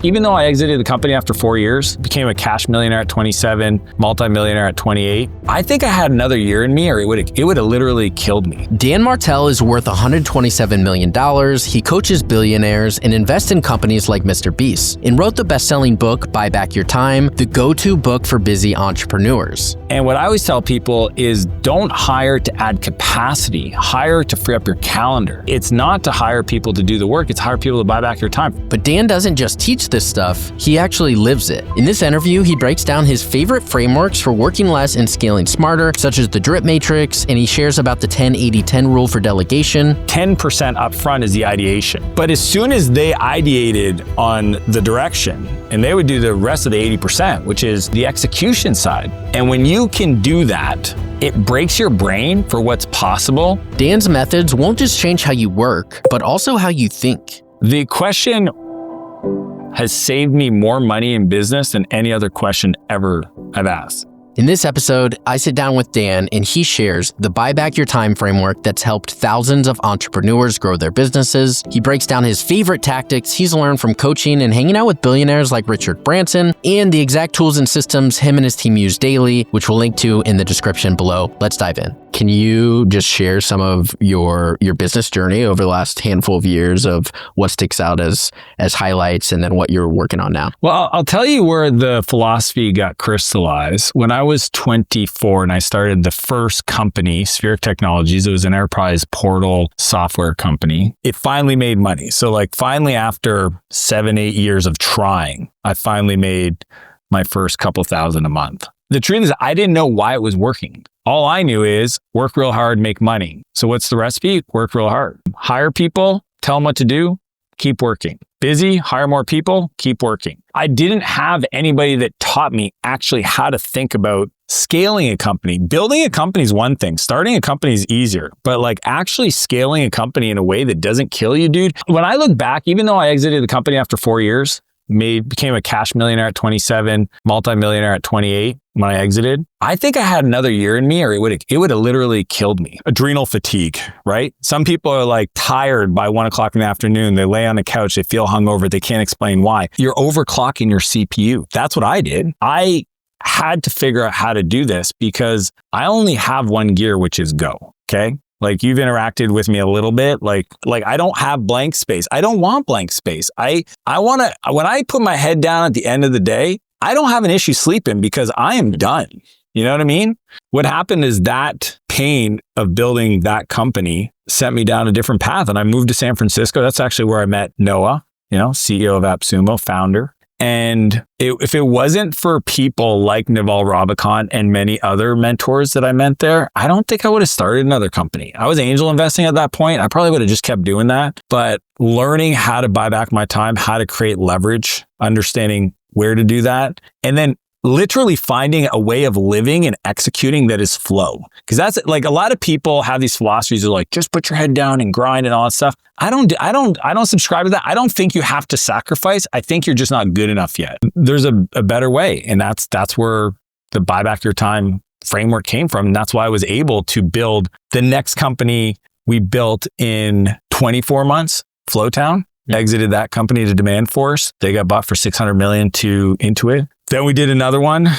Even though I exited the company after 4 years, became a cash millionaire at 27, multimillionaire at 28, I think I had another year in me or it would have literally killed me. Dan Martell is worth $127 million. He coaches billionaires and invests in companies like Mr. Beast, and wrote the best-selling book, Buy Back Your Time, the go-to book for busy entrepreneurs. And what I always tell people is don't hire to add capacity, hire to free up your calendar. It's not to hire people to do the work, it's hire people to buy back your time. But Dan doesn't just teach this stuff, he actually lives it. In this interview, he breaks down his favorite frameworks for working less and scaling smarter, such as the drip matrix, and he shares about the 10-80-10 rule for delegation. 10% upfront is the ideation. But as soon as they ideated on the direction, and they would do the rest of the 80%, which is the execution side. And when you can do that, it breaks your brain for what's possible. Dan's methods won't just change how you work, but also how you think. The question has saved me more money in business than any other question ever I've asked. In this episode, I sit down with Dan and he shares the Buy Back Your Time framework that's helped thousands of entrepreneurs grow their businesses. He breaks down his favorite tactics he's learned from coaching and hanging out with billionaires like Richard Branson, and the exact tools and systems him and his team use daily, which we'll link to in the description below. Let's dive in. Can you just share some of your business journey over the last handful of years of what sticks out as highlights and then what you're working on now? Well, I'll tell you where the philosophy got crystallized. When I was 24 and I started the first company, Spheric Technologies, it was an enterprise portal software company. It finally made money. So finally after 7-8 years of trying, I finally made my first couple thousand a month. The truth is I didn't know why it was working. All I knew is work real hard, make money. So what's the recipe? Work real hard. Hire people, tell them what to do, keep working. Busy, hire more people, keep working. I didn't have anybody that taught me actually how to think about scaling a company. Building a company is one thing. Starting a company is easier. But actually scaling a company in a way that doesn't kill you, dude. When I look back, even though I exited the company after 4 years, became a cash millionaire at 27, multimillionaire at 28 when I exited. I think I had another year in me or it would have literally killed me. Adrenal fatigue, right? Some people are tired by 1 o'clock in the afternoon. They lay on the couch, they feel hungover, they can't explain why. You're overclocking your CPU. That's what I did. I had to figure out how to do this because I only have one gear, which is go, okay? You've interacted with me a little bit. I don't have blank space. I don't want blank space. I want to, when I put my head down at the end of the day, I don't have an issue sleeping because I am done. You know what I mean? What happened is that pain of building that company sent me down a different path. And I moved to San Francisco. That's actually where I met Noah, CEO of AppSumo, founder. And if it wasn't for people like Naval Ravikant and many other mentors that I met there, I don't think I would have started another company. I was angel investing at that point. I probably would have just kept doing that. But learning how to buy back my time, how to create leverage, understanding where to do that, and then literally finding a way of living and executing that is flow. Because that's a lot of people have these philosophies of just put your head down and grind and all that stuff. I don't subscribe to that. I don't think you have to sacrifice. I think you're just not good enough yet. There's a better way. And that's where the Buy Back Your Time framework came from. And that's why I was able to build the next company we built in 24 months, Flowtown. Exited that company to Demand Force. They got bought for $600 million to Intuit. Then I did another one,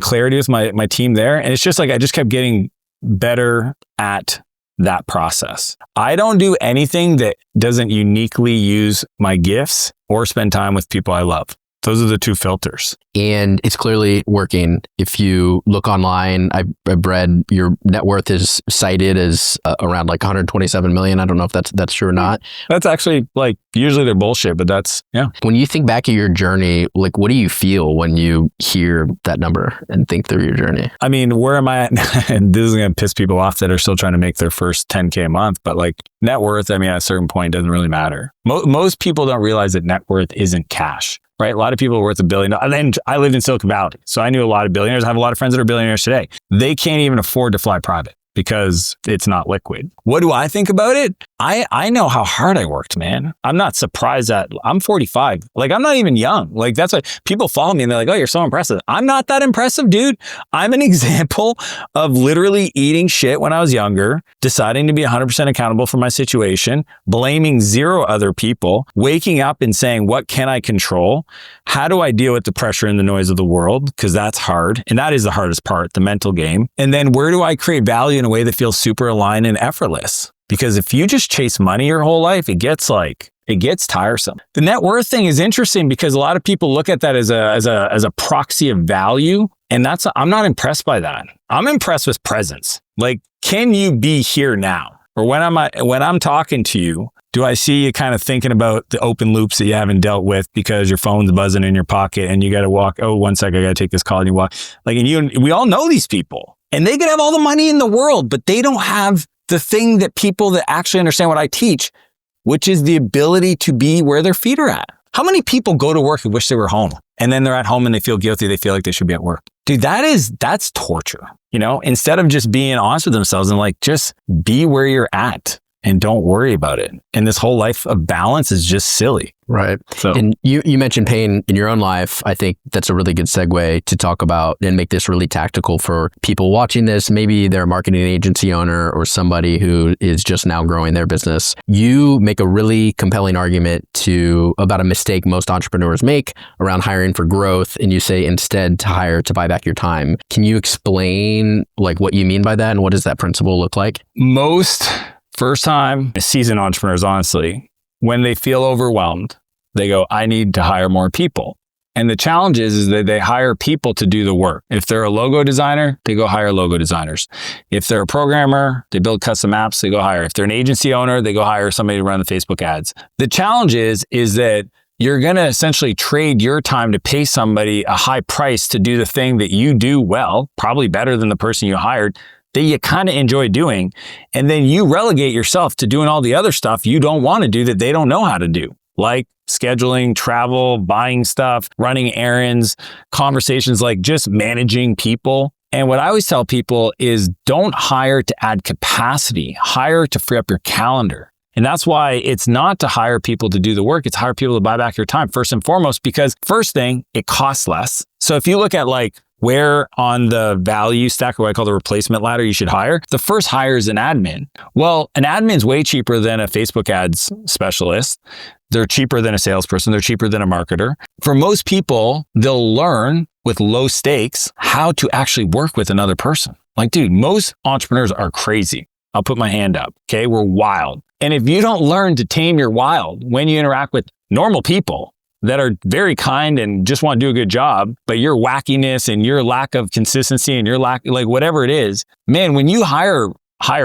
Clarity with my team there. And it's just I just kept getting better at that process. I don't do anything that doesn't uniquely use my gifts or spend time with people I love. Those are the two filters. And it's clearly working. If you look online, I've read your net worth is cited as around 127 million. I don't know if that's true or not. That's actually usually they're bullshit, but that's, yeah. When you think back at your journey, what do you feel when you hear that number and think through your journey? I mean, where am I at? And this is going to piss people off that are still trying to make their first 10K a month, but net worth, at a certain point doesn't really matter. Most people don't realize that net worth isn't cash. Right? A lot of people are worth $1 billion. And then I lived in Silicon Valley. So I knew a lot of billionaires. I have a lot of friends that are billionaires today. They can't even afford to fly private. because it's not liquid. What do I think about it? I know how hard I worked, man. I'm not surprised that I'm 45. Like, I'm not even young. Like, that's why people follow me and they're like, oh, you're so impressive. I'm not that impressive, dude. I'm an example of literally eating shit when I was younger, deciding to be 100% accountable for my situation, blaming 0 other people, waking up and saying, what can I control? How do I deal with the pressure and the noise of the world? Because that's hard. And that is the hardest part, the mental game. And then where do I create value in a way that feels super aligned and effortless? Because if you just chase money your whole life, it gets tiresome. The net worth thing is interesting because a lot of people look at that as a proxy of value. And I'm not impressed by that. I'm impressed with presence. Like, can you be here now? Or when I'm talking to you, do I see you kind of thinking about the open loops that you haven't dealt with because your phone's buzzing in your pocket and you got to walk, oh, 1 second, I got to take this call, and you walk. Like, and we all know these people and they could have all the money in the world, but they don't have the thing that people that actually understand what I teach, which is the ability to be where their feet are at. How many people go to work and wish they were home and then they're at home and they feel guilty? They feel like they should be at work. Dude, that's torture. Instead of just being honest with themselves and like, just be where you're at and don't worry about it. And this whole life of balance is just silly. Right. So, and you mentioned pain in your own life. I think that's a really good segue to talk about and make this really tactical for people watching this. Maybe they're a marketing agency owner or somebody who is just now growing their business. You make a really compelling argument about a mistake most entrepreneurs make around hiring for growth. And you say instead to hire to buy back your time. Can you explain like what you mean by that? And what does that principle look like? Most first-time seasoned entrepreneurs, honestly, when they feel overwhelmed, they go, I need to hire more people. And the challenge is that they hire people to do the work. If they're a logo designer, they go hire logo designers. If they're a programmer, they build custom apps, they go hire. If they're an agency owner, they go hire somebody to run the Facebook ads. The challenge is that you're going to essentially trade your time to pay somebody a high price to do the thing that you do well, probably better than the person you hired, that you kind of enjoy doing. And then you relegate yourself to doing all the other stuff you don't want to do that they don't know how to do, like scheduling, travel, buying stuff, running errands, conversations, like just managing people. And what I always tell people is don't hire to add capacity, hire to free up your calendar. And that's why it's not to hire people to do the work. It's hire people to buy back your time first and foremost, because first thing, it costs less. So if you look at like where on the value stack, or what I call the replacement ladder, you should hire, the first hire is an admin. Well, an admin's way cheaper than a Facebook ads specialist. They're cheaper than a salesperson. They're cheaper than a marketer. For most people, they'll learn with low stakes how to actually work with another person. Like, dude, most entrepreneurs are crazy. I'll put my hand up. Okay. We're wild. And if you don't learn to tame your wild when you interact with normal people that are very kind and just want to do a good job, but your wackiness and your lack of consistency and your lack, like whatever it is, man, when you hire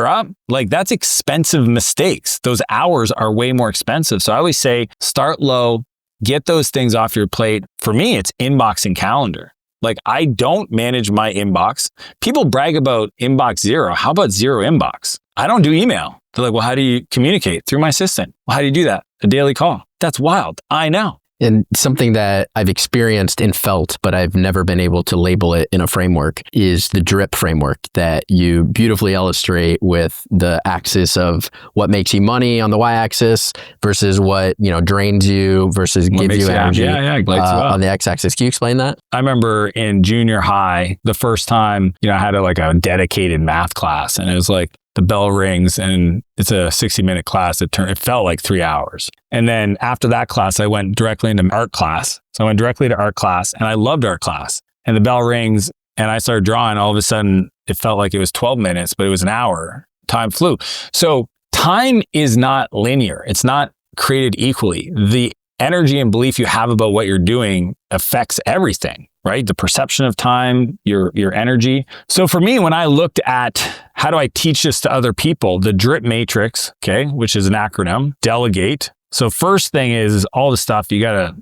up, like that's expensive mistakes. Those hours are way more expensive. So I always say, start low, get those things off your plate. For me, it's inbox and calendar. Like I don't manage my inbox. People brag about inbox zero. How about zero inbox? I don't do email. They're like, well, how do you communicate? Through my assistant. Well, how do you do that? A daily call. That's wild. I know. And something that I've experienced and felt, but I've never been able to label it in a framework, is the drip framework that you beautifully illustrate with the axis of what makes you money on the y-axis versus what drains you versus gives you energy on the x-axis. Can you explain that? I remember in junior high, the first time I had a dedicated math class, and it was like, the bell rings and it's a 60-minute class. It felt like 3 hours. And then after that class, I went directly into art class. So I went directly to art class and I loved art class. And the bell rings and I started drawing. All of a sudden, it felt like it was 12 minutes, but it was an hour. Time flew. So time is not linear. It's not created equally. The energy and belief you have about what you're doing affects everything, right? The perception of time, your energy. So for me, when I looked at how do I teach this to other people, the DRIP matrix, okay, which is an acronym, delegate. So first thing is all the stuff you gotta,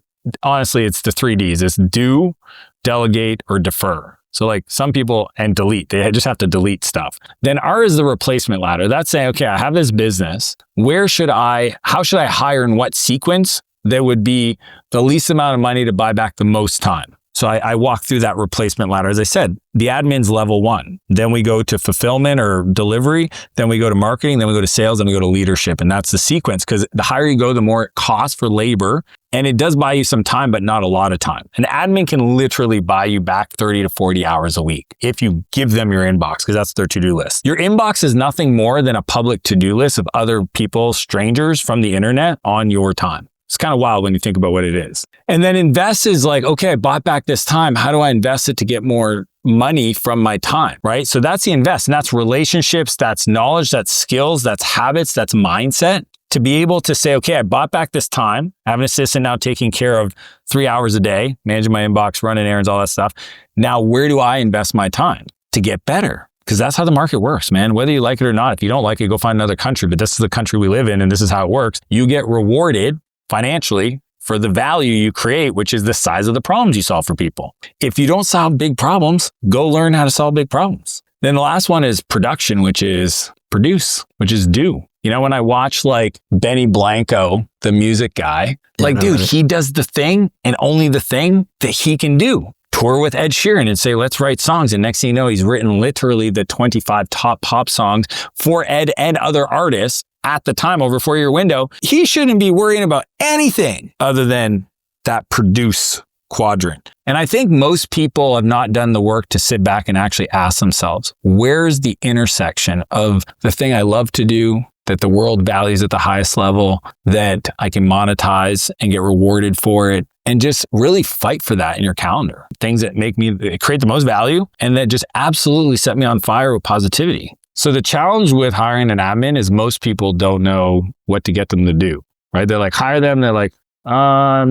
honestly, it's the 3 Ds. It's do, delegate, or defer. So like some people, and delete, they just have to delete stuff. Then R is the replacement ladder. That's saying, okay, I have this business. How should I hire in what sequence that would be the least amount of money to buy back the most time? So I walk through that replacement ladder. As I said, the admin's level 1. Then we go to fulfillment or delivery. Then we go to marketing. Then we go to sales. Then we go to leadership. And that's the sequence, because the higher you go, the more it costs for labor. And it does buy you some time, but not a lot of time. An admin can literally buy you back 30 to 40 hours a week if you give them your inbox, because that's their to-do list. Your inbox is nothing more than a public to-do list of other people, strangers from the internet on your time. It's kind of wild when you think about what it is. And then invest is like, okay, I bought back this time. How do I invest it to get more money from my time, right? So that's the invest. And that's relationships, that's knowledge, that's skills, that's habits, that's mindset. To be able to say, okay, I bought back this time. I have an assistant now taking care of 3 hours a day, managing my inbox, running errands, all that stuff. Now, where do I invest my time to get better? Because that's how the market works, man. Whether you like it or not, if you don't like it, go find another country. But this is the country we live in, and this is how it works. You get rewarded financially for the value you create, which is the size of the problems you solve for people. If you don't solve big problems, go learn how to solve big problems. Then the last one is production, which is produce, which is do. You know, when I watch like Benny Blanco, the music guy, like, dude, he does the thing and only the thing that he can do. Tour with Ed Sheeran and say, let's write songs. And next thing you know, he's written literally the 25 top pop songs for Ed and other artists at the time over a 4-year window. He shouldn't be worrying about anything other than that produce quadrant. And I think most people have not done the work to sit back and actually ask themselves, where's the intersection of the thing I love to do, that the world values at the highest level, that I can monetize and get rewarded for it, and just really fight for that in your calendar. Things that make me create the most value and that just absolutely set me on fire with positivity. So the challenge with hiring an admin is most people don't know what to get them to do, right? They're like, hire them. They're like, they're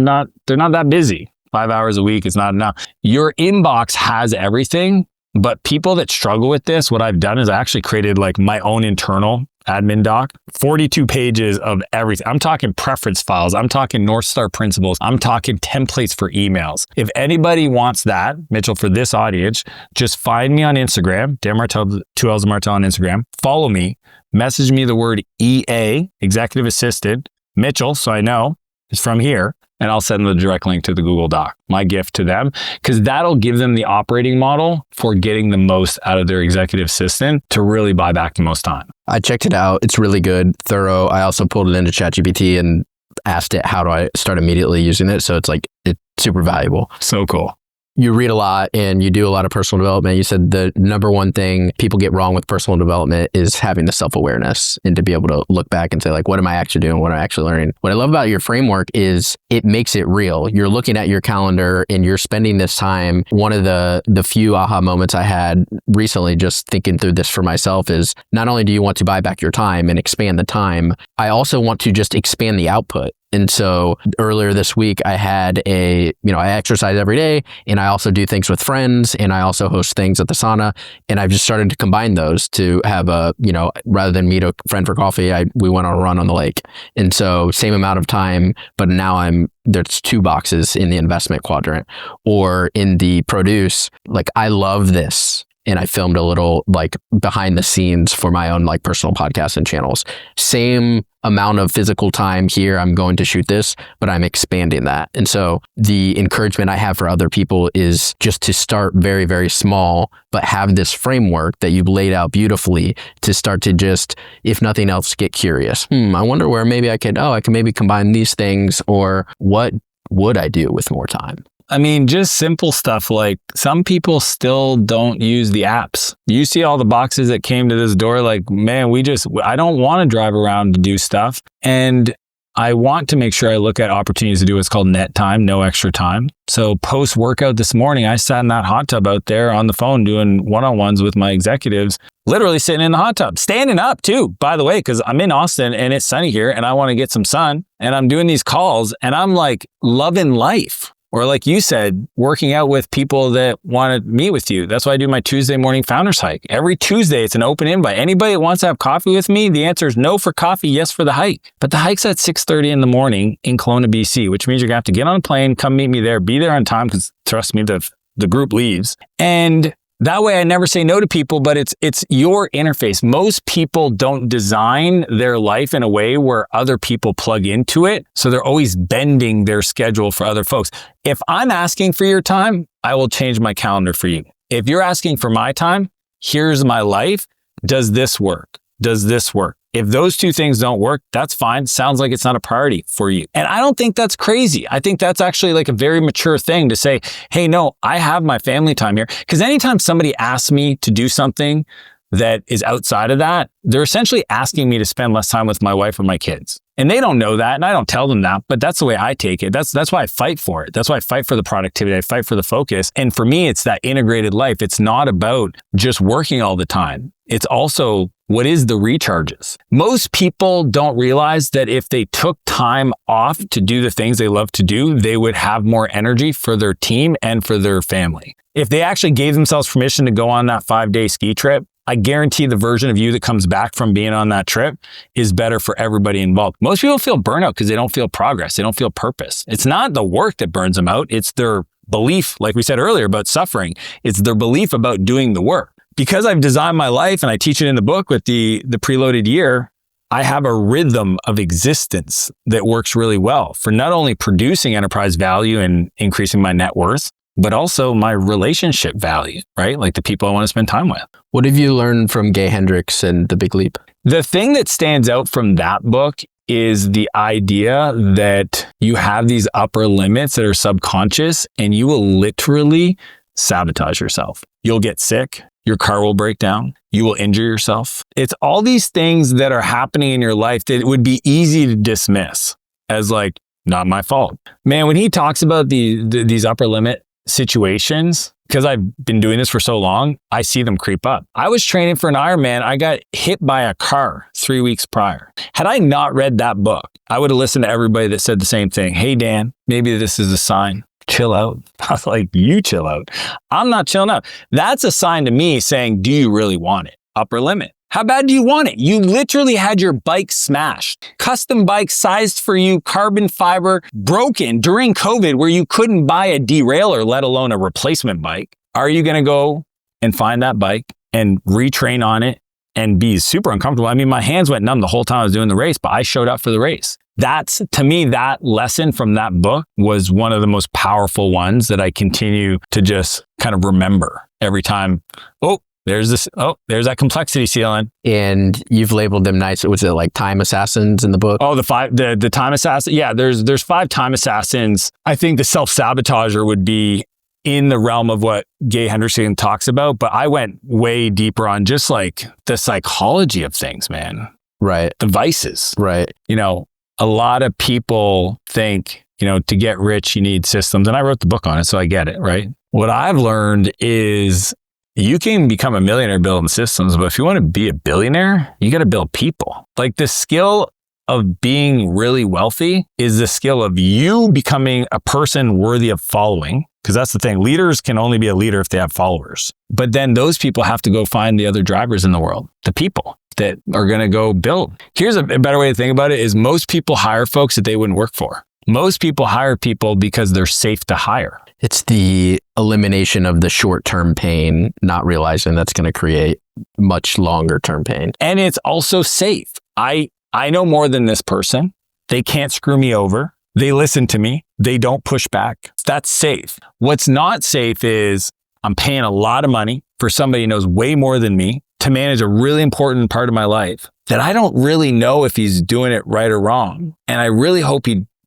not that busy. 5 hours a week is not enough. Your inbox has everything, but people that struggle with this, what I've done is I actually created like my own internal admin doc, 42 pages of everything. I'm talking preference files. I'm talking North Star principles. I'm talking templates for emails. If anybody wants that, Mitchell, for this audience, just find me on Instagram, Dan Martel, 2 L's Martel on Instagram. Follow me, message me the word EA, executive assistant, Mitchell, so I know it's from here, and I'll send them the direct link to the Google Doc, my gift to them, because that'll give them the operating model for getting the most out of their executive assistant to really buy back the most time. I checked it out. It's really good, thorough. I also pulled it into ChatGPT and asked it, how do I start immediately using it? So it's super valuable. So cool. You read a lot and you do a lot of personal development. You said the number one thing people get wrong with personal development is having the self-awareness and to be able to look back and say, like, what am I actually doing? What am I actually learning? What I love about your framework is it makes it real. You're looking at your calendar and you're spending this time. One of the few aha moments I had recently just thinking through this for myself is not only do you want to buy back your time and expand the time, I also want to just expand the output. And so earlier this week, I had I exercise every day and I also do things with friends and I also host things at the sauna. And I've just started to combine those to have rather than meet a friend for coffee, we went on a run on the lake. And so same amount of time, but now there's 2 boxes in the investment quadrant or in the produce. Like, I love this. And I filmed a little like behind the scenes for my own like personal podcasts and channels. Same amount of physical time here. I'm going to shoot this, but I'm expanding that. And so the encouragement I have for other people is just to start very, very small, but have this framework that you've laid out beautifully to start to just, if nothing else, get curious. I wonder where maybe I can maybe combine these things, or what would I do with more time? I mean, just simple stuff like some people still don't use the apps. You see all the boxes that came to this door, like, man, I don't want to drive around to do stuff. And I want to make sure I look at opportunities to do what's called net time, no extra time. So post workout this morning, I sat in that hot tub out there on the phone doing one-on-ones with my executives, literally sitting in the hot tub, standing up too, by the way, because I'm in Austin and it's sunny here and I want to get some sun and I'm doing these calls and I'm like loving life. Or like you said, working out with people that want to meet with you. That's why I do my Tuesday morning founders hike. Every Tuesday, it's an open invite. Anybody that wants to have coffee with me, the answer is no for coffee, yes for the hike. But the hike's at 6:30 in the morning in Kelowna, BC, which means you're going to have to get on a plane, come meet me there, be there on time, because trust me, the group leaves. And that way I never say no to people, but it's your interface. Most people don't design their life in a way where other people plug into it. So they're always bending their schedule for other folks. If I'm asking for your time, I will change my calendar for you. If you're asking for my time, here's my life. Does this work? Does this work? If those two things don't work, that's fine. Sounds like it's not a priority for you. And I don't think that's crazy. I think that's actually like a very mature thing to say, hey, no, I have my family time here. Because anytime somebody asks me to do something that is outside of that, they're essentially asking me to spend less time with my wife or my kids. And they don't know that, and I don't tell them that, but that's the way I take it. That's why I fight for it. That's why I fight for the productivity. I fight for the focus. And for me, it's that integrated life. It's not about just working all the time. It's also what is the recharges. Most people don't realize that if they took time off to do the things they love to do, they would have more energy for their team and for their family. If they actually gave themselves permission to go on that 5-day ski trip, I guarantee the version of you that comes back from being on that trip is better for everybody involved. Most people feel burnout because they don't feel progress. They don't feel purpose. It's not the work that burns them out. It's their belief, like we said earlier about suffering. It's their belief about doing the work. Because I've designed my life and I teach it in the book with the preloaded year, I have a rhythm of existence that works really well for not only producing enterprise value and increasing my net worth, but also my relationship value, right? Like the people I want to spend time with. What have you learned from Gay Hendricks and The Big Leap? The thing that stands out from that book is the idea that you have these upper limits that are subconscious and you will literally sabotage yourself. You'll get sick. Your car will break down. You will injure yourself. It's all these things that are happening in your life that would be easy to dismiss as like, not my fault. Man, when he talks about these upper limit situations, because I've been doing this for so long, I see them creep up. I was training for an Ironman. I got hit by a car 3 weeks prior. Had I not read that book, I would have listened to everybody that said the same thing. Hey, Dan, maybe this is a sign. Chill out. I was like, you chill out. I'm not chilling out. That's a sign to me saying, do you really want it? Upper limit. How bad do you want it? You literally had your bike smashed. Custom bike sized for you, carbon fiber, broken during COVID where you couldn't buy a derailleur, let alone a replacement bike. Are you going to go and find that bike and retrain on it and be super uncomfortable? I mean, my hands went numb the whole time I was doing the race, but I showed up for the race. That's, to me, that lesson from that book was one of the most powerful ones that I continue to just kind of remember every time. There's that complexity ceiling. And you've labeled them nice. Was it like time assassins in the book? Oh, the time assassin. Yeah, there's 5 time assassins. I think the self-sabotager would be in the realm of what Gay Hendrickson talks about, but I went way deeper on just like the psychology of things, man. Right. The vices. Right. You know, a lot of people think, to get rich, you need systems. And I wrote the book on it, so I get it, right? What I've learned is you can become a millionaire building systems, but if you want to be a billionaire, you got to build people. Like the skill of being really wealthy is the skill of you becoming a person worthy of following. Because that's the thing. Leaders can only be a leader if they have followers. But then those people have to go find the other drivers in the world, the people that are going to go build. Here's a better way to think about it is most people hire folks that they wouldn't work for. Most people hire people because they're safe to hire. It's the elimination of the short-term pain, not realizing that's going to create much longer-term pain. And it's also safe. I know more than this person. They can't screw me over. They listen to me. They don't push back. That's safe. What's not safe is I'm paying a lot of money for somebody who knows way more than me to manage a really important part of my life that I don't really know if he's doing it right or wrong. And I really hope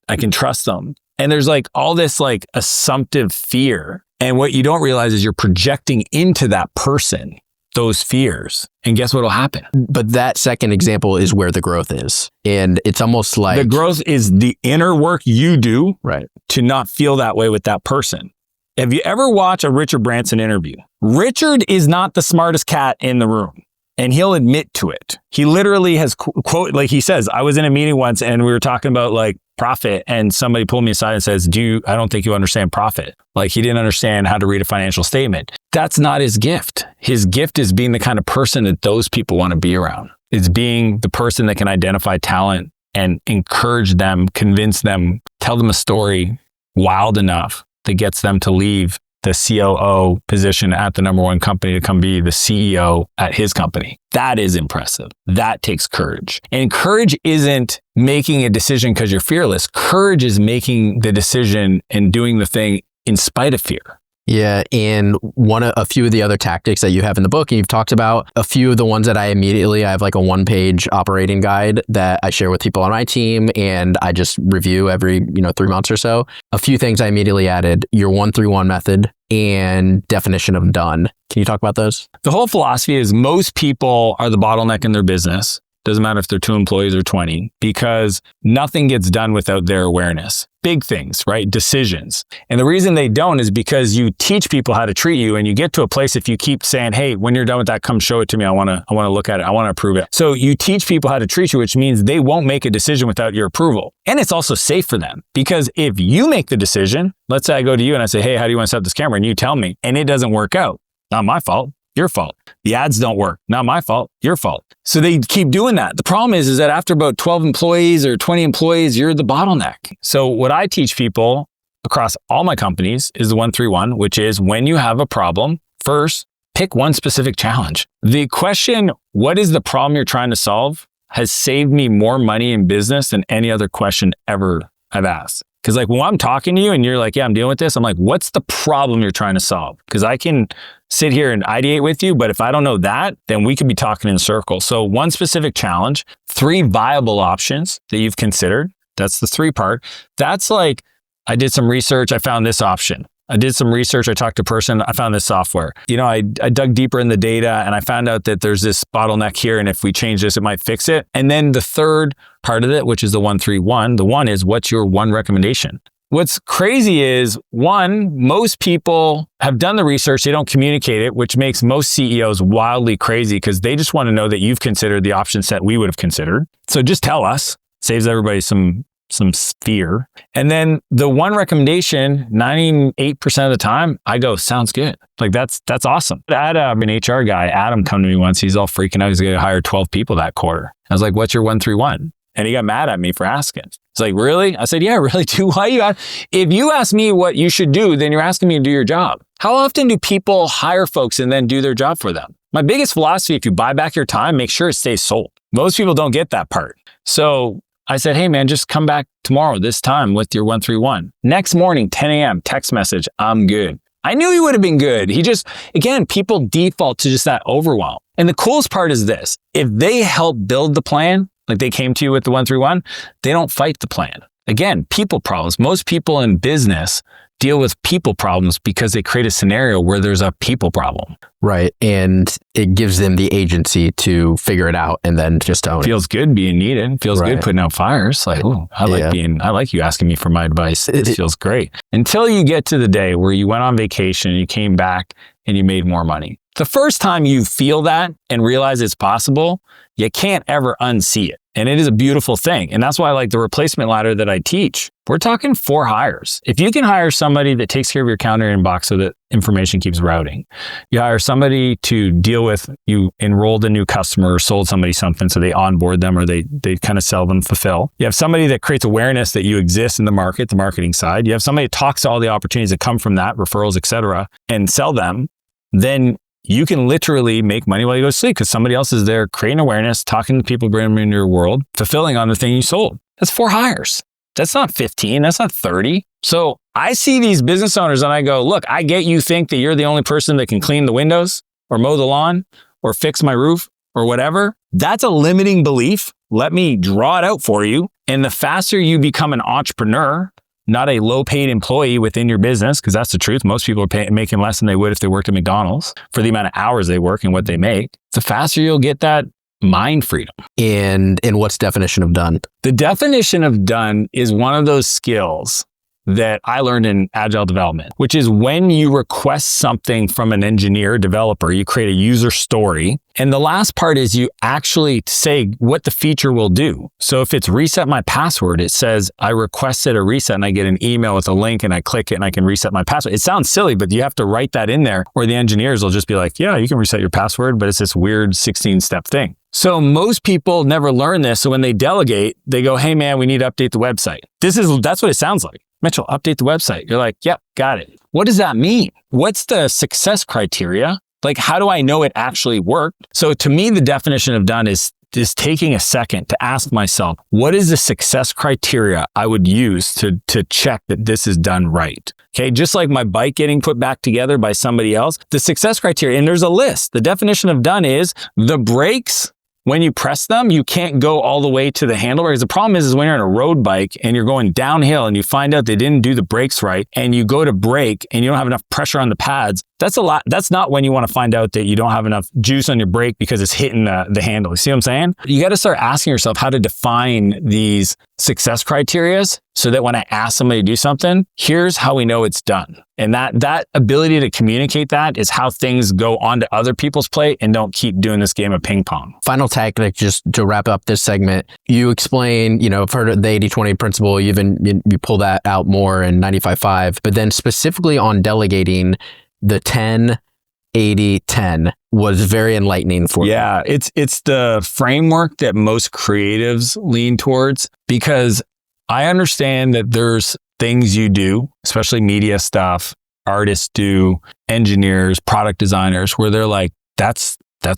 I can trust them. And there's like all this like assumptive fear. And what you don't realize is you're projecting into that person those fears. And guess what will happen? But that second example is where the growth is. And it's almost like the growth is the inner work you do right to not feel that way with that person. Have you ever watched a Richard Branson interview? Richard is not the smartest cat in the room. And he'll admit to it. He literally has quote, like he says, I was in a meeting once and we were talking about like profit and somebody pulled me aside and says, I don't think you understand profit. Like he didn't understand how to read a financial statement. That's not his gift. His gift is being the kind of person that those people want to be around. It's being the person that can identify talent and encourage them, convince them, tell them a story wild enough that gets them to leave the COO position at the number one company to come be the CEO at his company. That is impressive. That takes courage. And courage isn't making a decision because you're fearless. Courage is making the decision and doing the thing in spite of fear. Yeah, and a few of the other tactics that you have in the book, and you've talked about a few of the ones that I have like a 1-page operating guide that I share with people on my team, and I just review every 3 months or so. A few things I immediately added: your 1-3-1 method and definition of done. Can you talk about those? The whole philosophy is most people are the bottleneck in their business. Doesn't matter if they're 2 employees or 20, because nothing gets done without their awareness. Big things, right? Decisions. And the reason they don't is because you teach people how to treat you, and you get to a place if you keep saying, hey, when you're done with that, come show it to me. I want to look at it. I want to approve it. So you teach people how to treat you, which means they won't make a decision without your approval. And it's also safe for them, because if you make the decision, let's say I go to you and I say, hey, how do you want to set up this camera? And you tell me, and it doesn't work out. Not my fault. Your fault. The ads don't work. Not my fault. Your fault. So they keep doing that. The problem is that after about 12 employees or 20 employees, you're the bottleneck. So what I teach people across all my companies is the 1-3-1, which is when you have a problem, first, pick one specific challenge. The question, what is the problem you're trying to solve, has saved me more money in business than any other question ever I've asked. Because like when I'm talking to you and you're like, yeah, I'm dealing with this, I'm like, what's the problem you're trying to solve? Because I can sit here and ideate with you, but if I don't know that, then we could be talking in circles. So one specific challenge, 3 viable options that you've considered. That's the 3 part. That's like, I did some research, I found this option. I did some research, I talked to a person, I found this software. I dug deeper in the data and I found out that there's this bottleneck here, and if we change this, it might fix it. And then the third part of it, which is the 1-3-1, the one is, what's your one recommendation? What's crazy is, one, most people have done the research, they don't communicate it, which makes most CEOs wildly crazy because they just want to know that you've considered the option set we would have considered. So just tell us, saves everybody some fear. And then the one recommendation, 98% of the time, I go, sounds good. Like that's awesome. I had an HR guy, Adam, come to me once. He's all freaking out. He's going to hire 12 people that quarter. I was like, what's your 1-3-1? And he got mad at me for asking. He's like, really? I said, yeah, I really do. Why you ask? If you ask me what you should do, then you're asking me to do your job. How often do people hire folks and then do their job for them? My biggest philosophy, if you buy back your time, make sure it stays sold. Most people don't get that part. So I said, hey man, just come back tomorrow this time with your 1-3-1. Next morning, 10 a.m., text message, I'm good. I knew he would have been good. He just, again, people default to just that overwhelm. And the coolest part is this: if they help build the plan, like they came to you with the 1-3-1, they don't fight the plan. Again, people problems. Most people in business deal with people problems because they create a scenario where there's a people problem. Right. And it gives them the agency to figure it out and then just own it. Feels good being needed. Feels good putting out fires. Like, oh, I like you asking me for my advice. It feels great. Until you get to the day where you went on vacation and you came back and you made more money. The first time you feel that and realize it's possible, you can't ever unsee it. And it is a beautiful thing. And that's why I like the replacement ladder that I teach. We're talking 4 hires. If you can hire somebody that takes care of your calendar inbox so that information keeps routing, you hire somebody to deal with, you enrolled a new customer or sold somebody something so they onboard them or they kind of sell them, fulfill. You have somebody that creates awareness that you exist in the market, the marketing side. You have somebody that talks to all the opportunities that come from that, referrals, et cetera, and sell them. Then you can literally make money while you go to sleep because somebody else is there creating awareness, talking to people, bringing them into your world, fulfilling on the thing you sold. That's 4 hires. That's not 15. That's not 30. So I see these business owners and I go, look, I get you think that you're the only person that can clean the windows or mow the lawn or fix my roof or whatever. That's a limiting belief. Let me draw it out for you. And the faster you become an entrepreneur, not a low-paid employee within your business, because that's the truth. Most people are making less than they would if they worked at McDonald's for the amount of hours they work and what they make. The faster you'll get that mind freedom. And what's definition of done? The definition of done is one of those skills that I learned in agile development, which is when you request something from an engineer, developer, you create a user story. And the last part is you actually say what the feature will do. So if it's reset my password, it says I requested a reset and I get an email with a link and I click it and I can reset my password. It sounds silly, but you have to write that in there or the engineers will just be like, yeah, you can reset your password, but it's this weird 16-step thing. So most people never learn this. So when they delegate, they go, hey man, we need to update the website. That's what it sounds like. Mitchell, update the website. You're like, yep, got it. What does that mean? What's the success criteria? Like, how do I know it actually worked? So to me, the definition of done is is taking a second to ask myself, what is the success criteria I would use to check that this is done right? Okay, just like my bike getting put back together by somebody else, the success criteria, and there's a list. The definition of done is the brakes. When you press them, you can't go all the way to the handlebars. The problem is when you're on a road bike and you're going downhill and you find out they didn't do the brakes right and you go to brake and you don't have enough pressure on the pads, that's a lot. That's not when you want to find out that you don't have enough juice on your brake because it's hitting the handle. You see what I'm saying? You got to start asking yourself how to define these success criteria so that when I ask somebody to do something, here's how we know it's done. And that ability to communicate that is how things go onto other people's plate and don't keep doing this game of ping pong. Final tactic, just to wrap up this segment, you explain, I've heard of the 80-20 principle, you pull that out more in 95.5, but then specifically on delegating, the 10-80-10 was very enlightening for me. Yeah, it's the framework that most creatives lean towards, because I understand that there's things you do, especially media stuff, artists do, engineers, product designers, where they're like, that's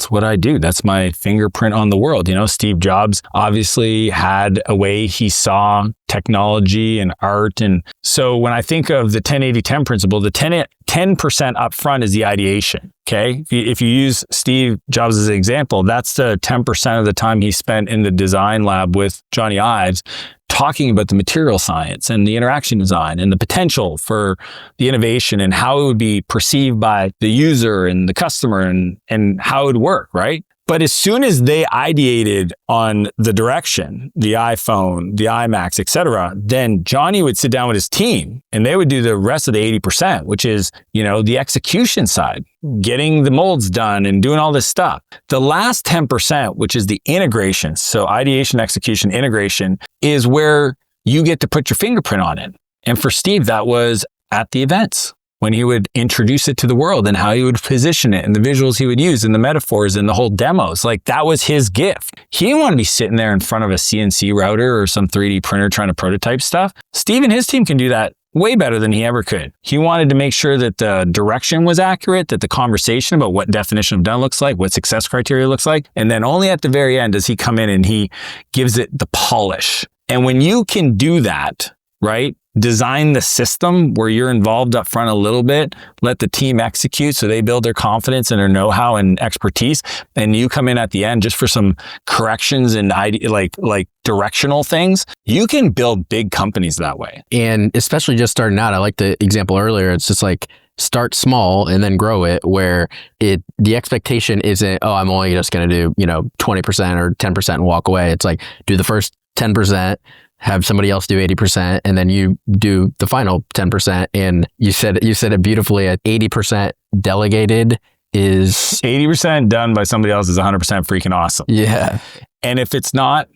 what I do. That's my fingerprint on the world. Steve Jobs obviously had a way he saw technology and art. And so when I think of the 10-80-10 principle, the 10% upfront is the ideation. Okay. If you use Steve Jobs as an example, that's the 10% of the time he spent in the design lab with Johnny Ives talking about the material science and the interaction design and the potential for the innovation and how it would be perceived by the user and the customer and how it would work, right? But as soon as they ideated on the direction, the iPhone, the iMacs, et cetera, then Johnny would sit down with his team and they would do the rest of the 80%, which is, the execution side, getting the molds done and doing all this stuff. The last 10%, which is the integration, so ideation, execution, integration, is where you get to put your fingerprint on it. And for Steve, that was at the events, when he would introduce it to the world and how he would position it and the visuals he would use and the metaphors and the whole demos. Like, that was his gift. He didn't want to be sitting there in front of a CNC router or some 3D printer trying to prototype stuff. Steve and his team can do that way better than he ever could. He wanted to make sure that the direction was accurate, that the conversation about what definition of done looks like, what success criteria looks like. And then only at the very end does he come in and he gives it the polish. And when you can do that, right? Design the system where you're involved up front a little bit, let the team execute so they build their confidence and their know-how and expertise, and you come in at the end just for some corrections and like directional things. You can build big companies that way. And especially just starting out, I like the example earlier. It's just like, start small and then grow it, where the expectation isn't, oh, I'm only just going to do 20% or 10% and walk away. It's like, do the first 10%, have somebody else do 80%, and then you do the final 10%. And you said it beautifully. At 80% delegated is 80% done by somebody else is 100% freaking awesome. Yeah. And if it's not,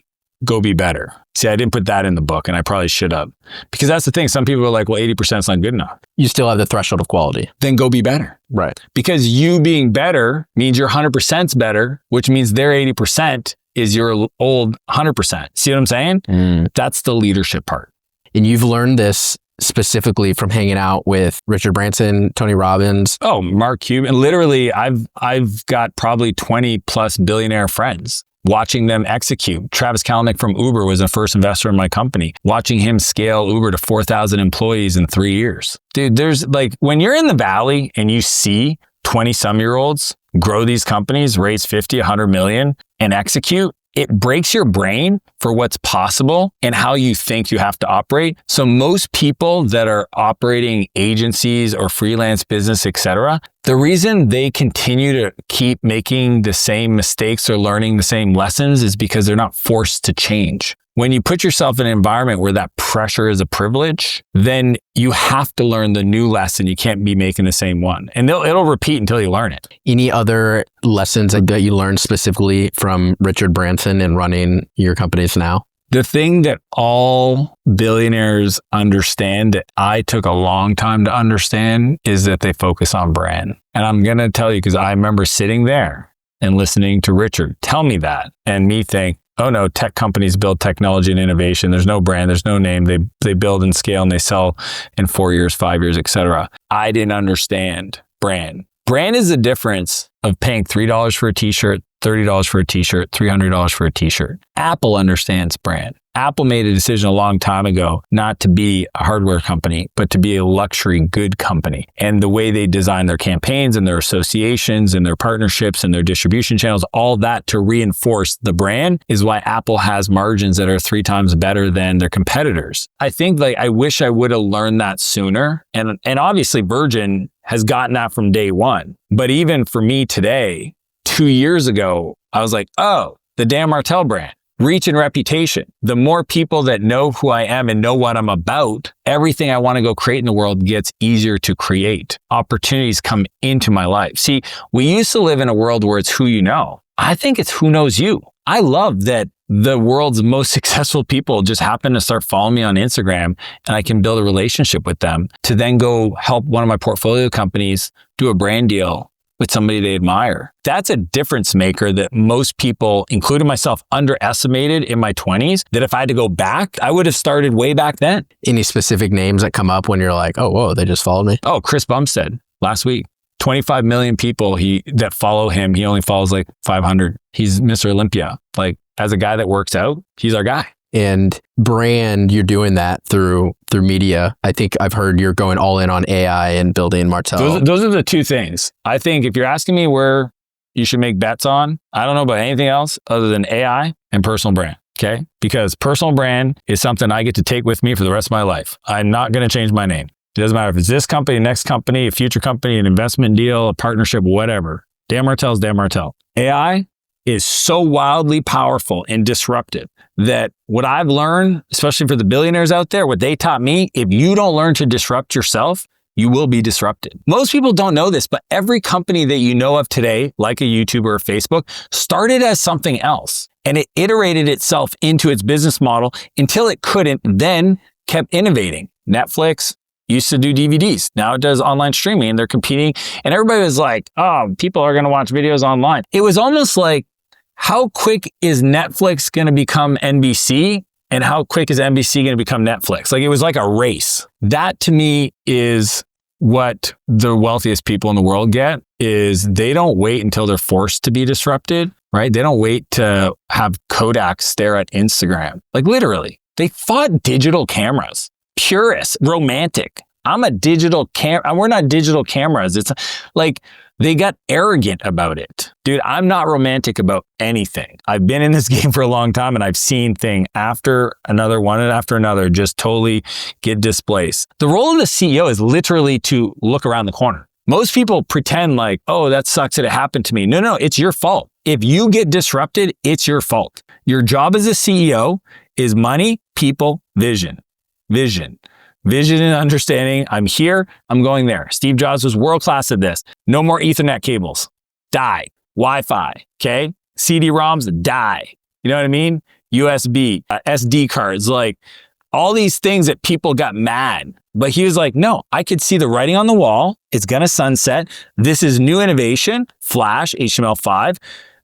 go be better. See, I didn't put that in the book, and I probably should have, because that's the thing. Some people are like, well, 80% is not good enough. You still have the threshold of quality. Then go be better. Right. Because you being better means your 100%'s better, which means their 80% is your old 100%. See what I'm saying? That's the leadership part. And you've learned this specifically from hanging out with Richard Branson, Tony Robbins. Oh, Mark Cuban. Literally, I've got probably 20 plus billionaire friends. Watching them execute. Travis Kalanick from Uber was the first investor in my company. Watching him scale Uber to 4,000 employees in 3 years. Dude, there's like, when you're in the valley and you see 20-some-year-olds grow these companies, raise 50, 100 million, and execute, it breaks your brain for what's possible and how you think you have to operate. So most people that are operating agencies or freelance business, etc., the reason they continue to keep making the same mistakes or learning the same lessons is because they're not forced to change. When you put yourself in an environment where that pressure is a privilege, then you have to learn the new lesson. You can't be making the same one. And it'll repeat until you learn it. Any other lessons that you learned specifically from Richard Branson and running your companies now? The thing that all billionaires understand that I took a long time to understand is that they focus on brand. And I'm going to tell you, because I remember sitting there and listening to Richard tell me that, and me think, oh no, tech companies build technology and innovation. There's no brand, there's no name. They build and scale and they sell in 4 years, 5 years, etc. I didn't understand brand. Brand is the difference of paying $3 for a t-shirt, $30 for a t-shirt, $300 for a t-shirt. Apple understands brand. Apple made a decision a long time ago not to be a hardware company, but to be a luxury good company. And the way they design their campaigns and their associations and their partnerships and their distribution channels, all that to reinforce the brand is why Apple has margins that are 3 times better than their competitors. I think I wish I would have learned that sooner. And obviously Virgin has gotten that from day one. But even for me today, 2 years ago, I was like, oh, the Dan Martell brand. Reach and reputation. The more people that know who I am and know what I'm about, everything I want to go create in the world gets easier to create. Opportunities come into my life. See, we used to live in a world where it's who you know. I think it's who knows you. I love that the world's most successful people just happen to start following me on Instagram and I can build a relationship with them to then go help one of my portfolio companies do a brand deal with somebody they admire. That's a difference maker that most people, including myself, underestimated in my 20s, that if I had to go back, I would have started way back then. Any specific names that come up when you're like, oh, whoa, they just followed me? Oh, Chris Bumstead last week. 25 million people that follow him. He only follows like 500. He's Mr. Olympia. Like, as a guy that works out, he's our guy. And brand, you're doing that through media. I think I've heard you're going all in on AI and building Martell. Those are the two things. I think if you're asking me where you should make bets on, I don't know about anything else other than AI and personal brand. Okay? Because personal brand is something I get to take with me for the rest of my life. I'm not going to change my name. It doesn't matter if it's this company, next company, a future company, an investment deal, a partnership, whatever. Dan Martell is Dan Martell. AI is so wildly powerful and disruptive that what I've learned, especially for the billionaires out there, what they taught me, if you don't learn to disrupt yourself, you will be disrupted. Most people don't know this, but every company that you know of today, like a YouTube or a Facebook, started as something else. And it iterated itself into its business model until it couldn't, then kept innovating. Netflix used to do DVDs. Now it does online streaming and they're competing. And everybody was like, oh, people are going to watch videos online. It was almost like, how quick is Netflix going to become NBC? And how quick is NBC going to become Netflix? Like, it was like a race. That to me is what the wealthiest people in the world get, is they don't wait until they're forced to be disrupted, right? They don't wait to have Kodak stare at Instagram. Like, literally, they fought digital cameras. Purists, romantic. I'm a digital camera. We're not digital cameras. It's like, they got arrogant about it. Dude, I'm not romantic about anything. I've been in this game for a long time and I've seen thing after another, one after another, just totally get displaced. The role of the CEO is literally to look around the corner. Most people pretend like, oh, that sucks that it happened to me. No, it's your fault. If you get disrupted, it's your fault. Your job as a CEO is money, people, vision. Vision and understanding. I'm here, I'm going there. Steve Jobs was world-class at this. No more Ethernet cables. Die. Wi-Fi. Okay? CD-ROMs, die. You know what I mean? USB, SD cards, like all these things that people got mad. But he was like, no, I could see the writing on the wall. It's going to sunset. This is new innovation. Flash, HTML5,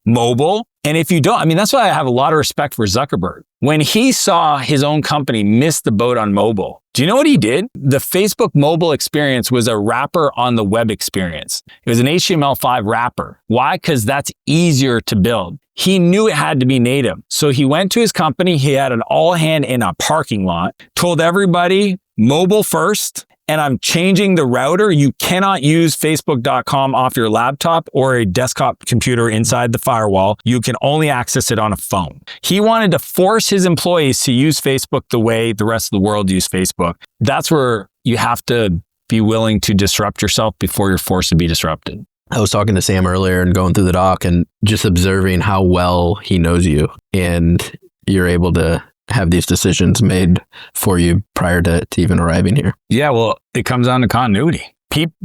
mobile. And if you don't, I mean, that's why I have a lot of respect for Zuckerberg. When he saw his own company miss the boat on mobile, do you know what he did? The Facebook mobile experience was a wrapper on the web experience. It was an HTML5 wrapper. Why? Because that's easier to build. He knew it had to be native. So he went to his company. He had an all hand in a parking lot, told everybody mobile first. And I'm changing the router. You cannot use Facebook.com off your laptop or a desktop computer inside the firewall. You can only access it on a phone. He wanted to force his employees to use Facebook the way the rest of the world use Facebook. That's where you have to be willing to disrupt yourself before you're forced to be disrupted. I was talking to Sam earlier and going through the doc and just observing how well he knows you, and you're able to have these decisions made for you prior to even arriving here. Yeah, well, it comes down to continuity.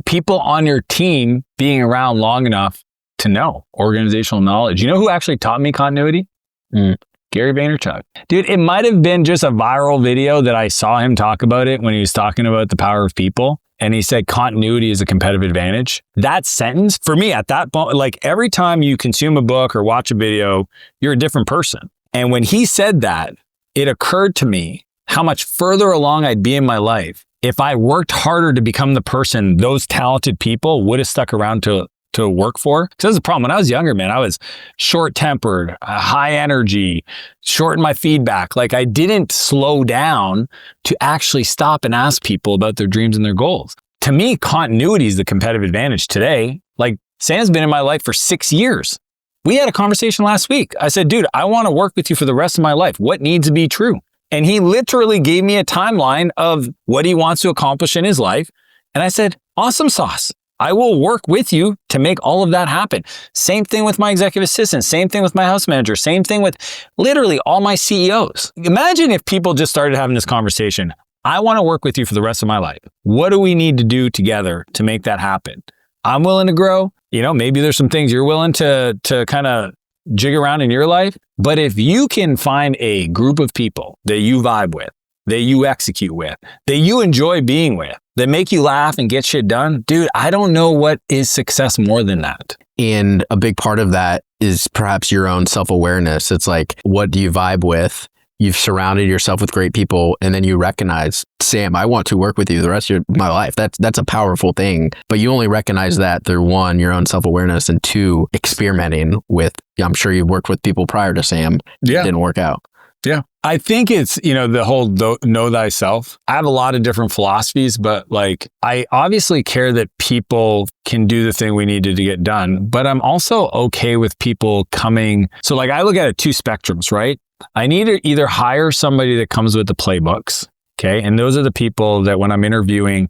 People on your team being around long enough to know organizational knowledge. You know who actually taught me continuity? Gary Vaynerchuk. Dude, it might have been just a viral video that I saw him talk about it when he was talking about the power of people. And he said continuity is a competitive advantage. That sentence, for me at that point, like every time you consume a book or watch a video, you're a different person. And when he said that, it occurred to me how much further along I'd be in my life if I worked harder to become the person those talented people would have stuck around to to work for. So that's the problem. When I was younger, man, I was short-tempered, high energy, short in my feedback. Like I didn't slow down to actually stop and ask people about their dreams and their goals. To me, continuity is the competitive advantage today. Like Sam's been in my life for 6 years. We had a conversation last week. I said, dude, I want to work with you for the rest of my life. What needs to be true? And he literally gave me a timeline of what he wants to accomplish in his life. And I said, awesome sauce. I will work with you to make all of that happen. Same thing with my executive assistant. Same thing with my house manager. Same thing with literally all my CEOs. Imagine if people just started having this conversation. I want to work with you for the rest of my life. What do we need to do together to make that happen? I'm willing to grow. You know, maybe there's some things you're willing to kind of jig around in your life. But if you can find a group of people that you vibe with, that you execute with, that you enjoy being with, that make you laugh and get shit done, dude, I don't know what is success more than that. And a big part of that is perhaps your own self-awareness. It's like, what do you vibe with? You've surrounded yourself with great people, and then you recognize, Sam, I want to work with you the rest of my life. That's a powerful thing. But you only recognize that through one, your own self-awareness, and two, experimenting with, I'm sure you worked with people prior to Sam. Yeah. It didn't work out. Yeah. I think it's, the whole know thyself. I have a lot of different philosophies, but like, I obviously care that people can do the thing we needed to get done, but I'm also okay with people coming. So like, I look at it two spectrums, right? I need to either hire somebody that comes with the playbooks. Okay. And those are the people that when I'm interviewing,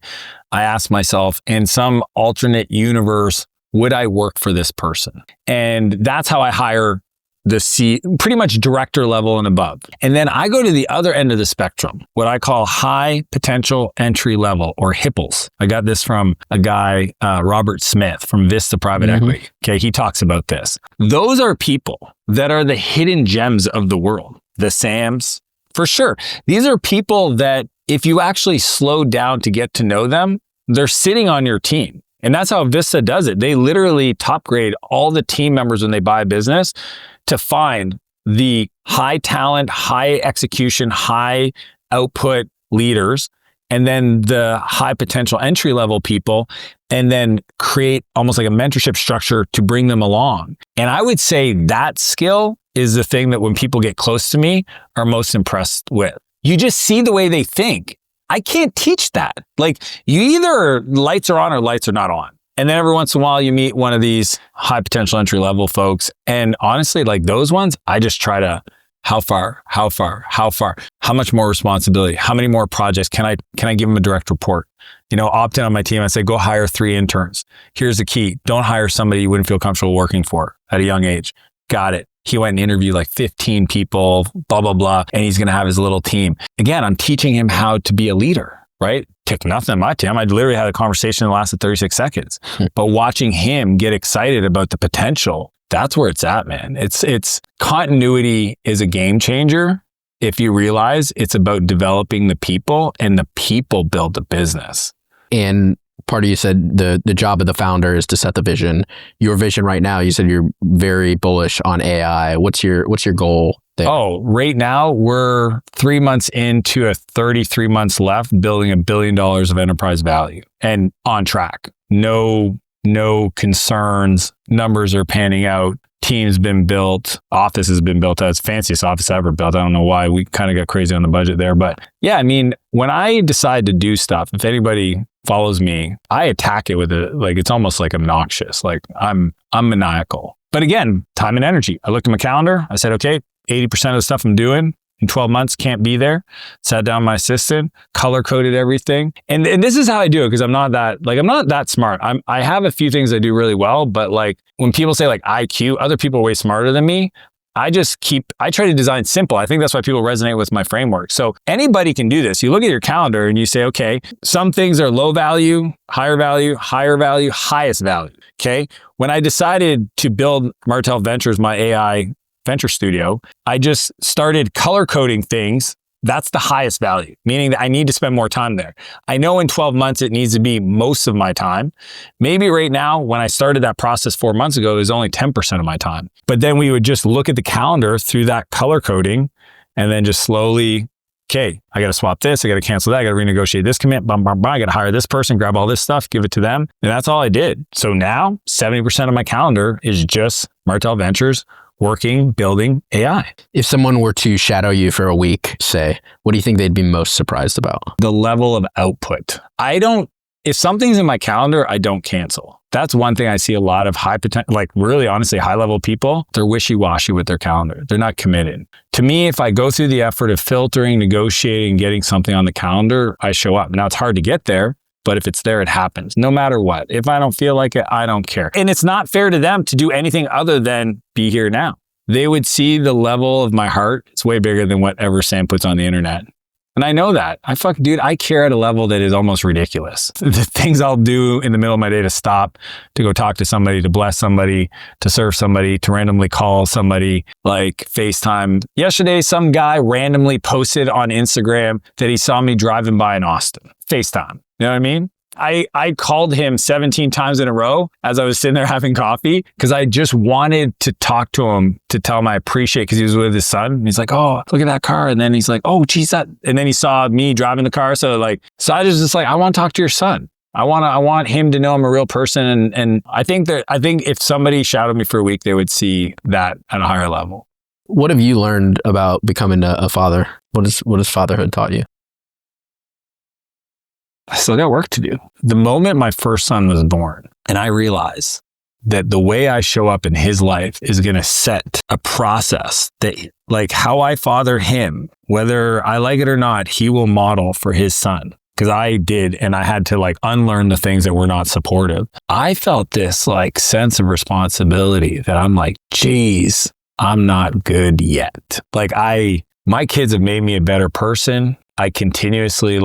I ask myself, in some alternate universe, would I work for this person? And that's how I hire pretty much director level and above. And then I go to the other end of the spectrum, what I call high potential entry level, or HIPPLES. I got this from a guy, Robert Smith from Vista Private Equity. Okay. He talks about this. Those are people that are the hidden gems of the world. The Sams, for sure. These are people that if you actually slow down to get to know them, they're sitting on your team. And that's how Vista does it. They literally top grade all the team members when they buy a business to find the high talent, high execution, high output leaders, and then the high potential entry level people, and then create almost like a mentorship structure to bring them along. And I would say that skill is the thing that when people get close to me are most impressed with. You just see the way they think. I can't teach that. Like, you either lights are on or lights are not on. And then every once in a while you meet one of these high potential entry level folks. And honestly, like those ones, I just try to, how far, how much more responsibility, how many more projects can I give them a direct report? Opt in on my team. I say, go hire 3 interns. Here's the key. Don't hire somebody you wouldn't feel comfortable working for at a young age. Got it. He went and interviewed like 15 people, blah, blah, blah. And he's going to have his little team. Again, I'm teaching him how to be a leader, right? Took nothing on my team. I literally had a conversation that lasted 36 seconds. But watching him get excited about the potential, that's where it's at, man. It's continuity is a game changer. If you realize it's about developing the people, and the people build the business. And part of you said the job of the founder is to set the vision. Your vision right now, you said you're very bullish on AI. What's your goal there? Oh, right now we're 3 months into a 33 months left, building $1 billion of enterprise value, and on track. No concerns. Numbers are panning out. Team's been built. Office has been built. That's the fanciest office I ever built. I don't know why. We kind of got crazy on the budget there. But yeah, I mean, when I decide to do stuff, if anybody follows me, I attack it with it's almost like obnoxious. Like I'm maniacal. But again, time and energy. I looked at my calendar. I said, okay, 80% of the stuff I'm doing in 12 months can't be there. Sat down with my assistant, color coded everything. And this is how I do it, because I'm not that smart. I have a few things I do really well, but like when people say like IQ, other people are way smarter than me. I try to design simple. I think that's why people resonate with my framework. So anybody can do this. You look at your calendar and you say, okay, some things are low value, higher value, highest value. Okay. When I decided to build Martell Ventures, my AI venture studio, I just started color coding things. That's the highest value, meaning that I need to spend more time there. I know in 12 months, it needs to be most of my time. Maybe right now, when I started that process 4 months ago, it was only 10% of my time. But then we would just look at the calendar through that color coding and then just slowly okay, I got to swap this. I got to cancel that. I got to renegotiate this commit. Bum, bum, bum. I got to hire this person, grab all this stuff, give it to them. And that's all I did. So now 70% of my calendar is just Martell Ventures working, building AI. If someone were to shadow you for a week, say, what do you think they'd be most surprised about? The level of output. If something's in my calendar, I don't cancel. That's one thing I see a lot of high potential, like really honestly high level people, they're wishy-washy with their calendar. They're not committed. To me, if I go through the effort of filtering, negotiating, getting something on the calendar, I show up. Now it's hard to get there, but if it's there, it happens no matter what. If I don't feel like it, I don't care. And it's not fair to them to do anything other than be here now. They would see the level of my heart. It's way bigger than whatever Sam puts on the internet. And I know that. I care at a level that is almost ridiculous. The things I'll do in the middle of my day to stop, to go talk to somebody, to bless somebody, to serve somebody, to randomly call somebody, like FaceTime. Yesterday, some guy randomly posted on Instagram that he saw me driving by in Austin. FaceTime. You know what I mean? I called him 17 times in a row as I was sitting there having coffee because I just wanted to talk to him to tell him I appreciate because he was with his son. And he's like, oh, look at that car. And then he's like, oh, geez, that. And then he saw me driving the car. So I was just like, I want to talk to your son. I want him to know I'm a real person. And I think if somebody shadowed me for a week, they would see that at a higher level. What have you learned about becoming a father? What has fatherhood taught you? I still got work to do. The moment my first son was born, and I realized that the way I show up in his life is going to set a process that, like how I father him, whether I like it or not, he will model for his son. Because I did, and I had to unlearn the things that were not supportive. I felt this sense of responsibility that I'm like, geez, I'm not good yet. My kids have made me a better person. I continuously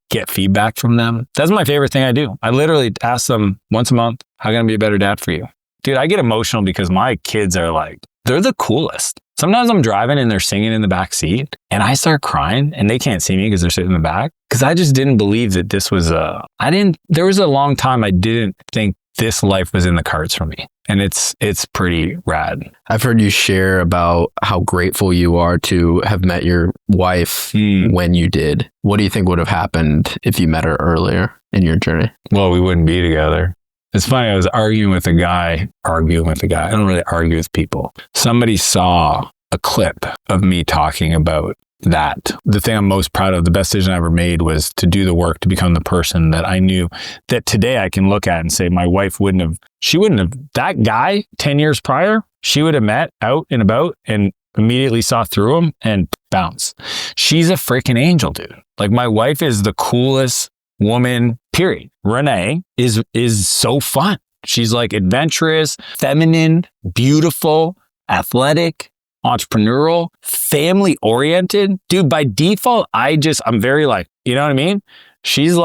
get feedback from them. That's my favorite thing I do. I literally ask them once a month, how can I be a better dad for you? Dude, I get emotional because my kids are they're the coolest. Sometimes I'm driving and they're singing in the back seat and I start crying and they can't see me because they're sitting in the back. Because I just didn't believe that this was there was a long time I didn't think this life was in the cards for me. And it's pretty rad. I've heard you share about how grateful you are to have met your wife when you did. What do you think would have happened if you met her earlier in your journey? Well, we wouldn't be together. It's funny, I was arguing with a guy. I don't really argue with people. Somebody saw a clip of me talking about that. The thing I'm most proud of, the best decision I ever made was to do the work to become the person that I knew that today I can look at and say my wife that guy 10 years prior, she would have met out and about and immediately saw through him and bounce. She's a freaking angel, dude. My wife is the coolest woman, period. Renee is so fun. She's adventurous, feminine, beautiful, athletic, entrepreneurial, family oriented. Dude, by default, I'm very you know what I mean? She's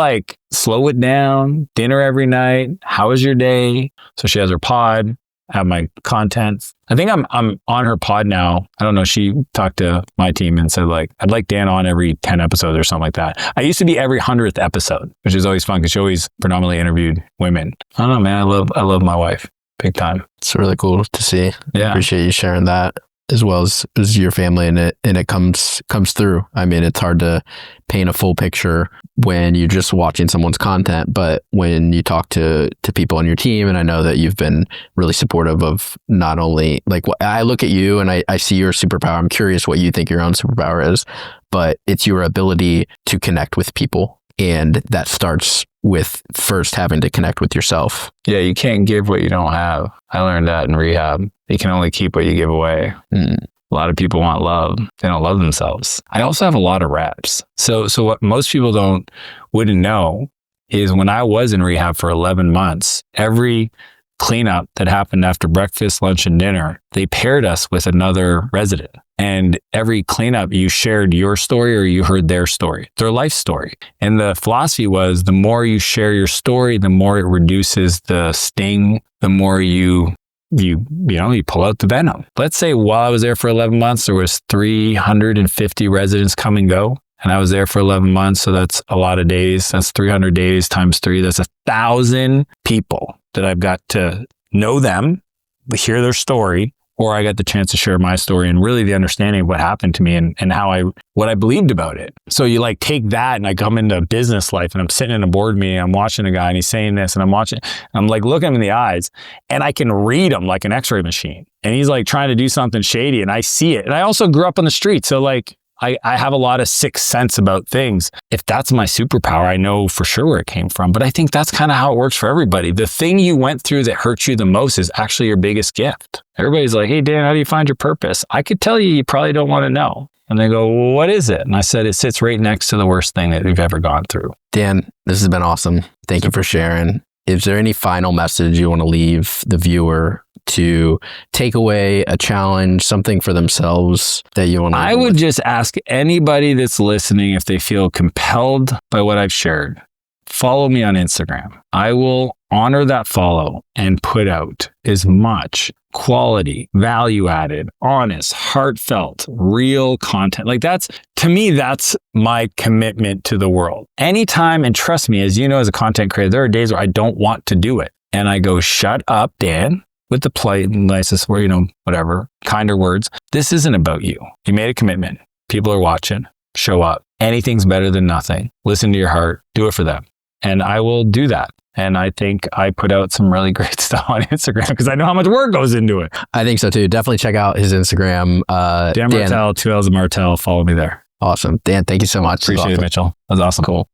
slow it down, dinner every night. How was your day? So she has her pod, I have my contents. I think I'm on her pod now. I don't know. She talked to my team and said I'd like Dan on every 10 episodes or something like that. I used to be every 100th episode, which is always fun because she always predominantly interviewed women. I don't know, man. I love my wife big time. It's really cool to see. Yeah. I appreciate you sharing that, as well as your family, and it comes through. I mean, it's hard to paint a full picture when you're just watching someone's content, but when you talk to people on your team, and I know that you've been really supportive of not only I look at you and I see your superpower. I'm curious what you think your own superpower is, but it's your ability to connect with people. And that starts with first having to connect with yourself. Yeah, you can't give what you don't have. I learned that in rehab. You can only keep what you give away. A lot of people want love. They don't love themselves. I also have a lot of reps. So what most people wouldn't know is when I was in rehab for 11 months, every cleanup that happened after breakfast, lunch, and dinner, they paired us with another resident. And every cleanup, you shared your story or you heard their story, their life story. And the philosophy was the more you share your story, the more it reduces the sting, the more you pull out the venom. Let's say while I was there for 11 months, there was 350 residents come and go. And I was there for 11 months. So that's a lot of days. That's 300 days times 3. That's 1,000 people that I've got to know them, hear their story, or I got the chance to share my story and really the understanding of what happened to me and what I believed about it. So you like take that and I come into business life and I'm sitting in a board meeting, I'm watching a guy and he's saying this and I'm like looking him in the eyes and I can read him like an x-ray machine. And he's like trying to do something shady and I see it. And I also grew up on the street. So like, I have a lot of sixth sense about things. If that's my superpower, I know for sure where it came from. But I think that's kind of how it works for everybody. The thing you went through that hurts you the most is actually your biggest gift. Everybody's like, hey, Dan, how do you find your purpose? I could tell you probably don't want to know. And they go, well, what is it? And I said, it sits right next to the worst thing that we've ever gone through. Dan, this has been awesome. Thank you for sharing. Is there any final message you want to leave the viewer to take away, a challenge, something for themselves that you want to I would just ask anybody that's listening if they feel compelled by what I've shared, follow me on Instagram. I will honor that follow and put out as much quality, value added, honest, heartfelt, real content. Like to me, that's my commitment to the world. Anytime, and trust me, as you know, as a content creator, there are days where I don't want to do it. And I go, shut up, Dan, with the polite and nicest word, whatever, kinder words. This isn't about you. You made a commitment. People are watching. Show up. Anything's better than nothing. Listen to your heart. Do it for them. And I will do that. And I think I put out some really great stuff on Instagram because I know how much work goes into it. I think so too. Definitely check out his Instagram. Dan Martel, 2 L's of Martel. Follow me there. Awesome. Dan, thank you so much. Appreciate it, Mitchell. That was awesome. Cool.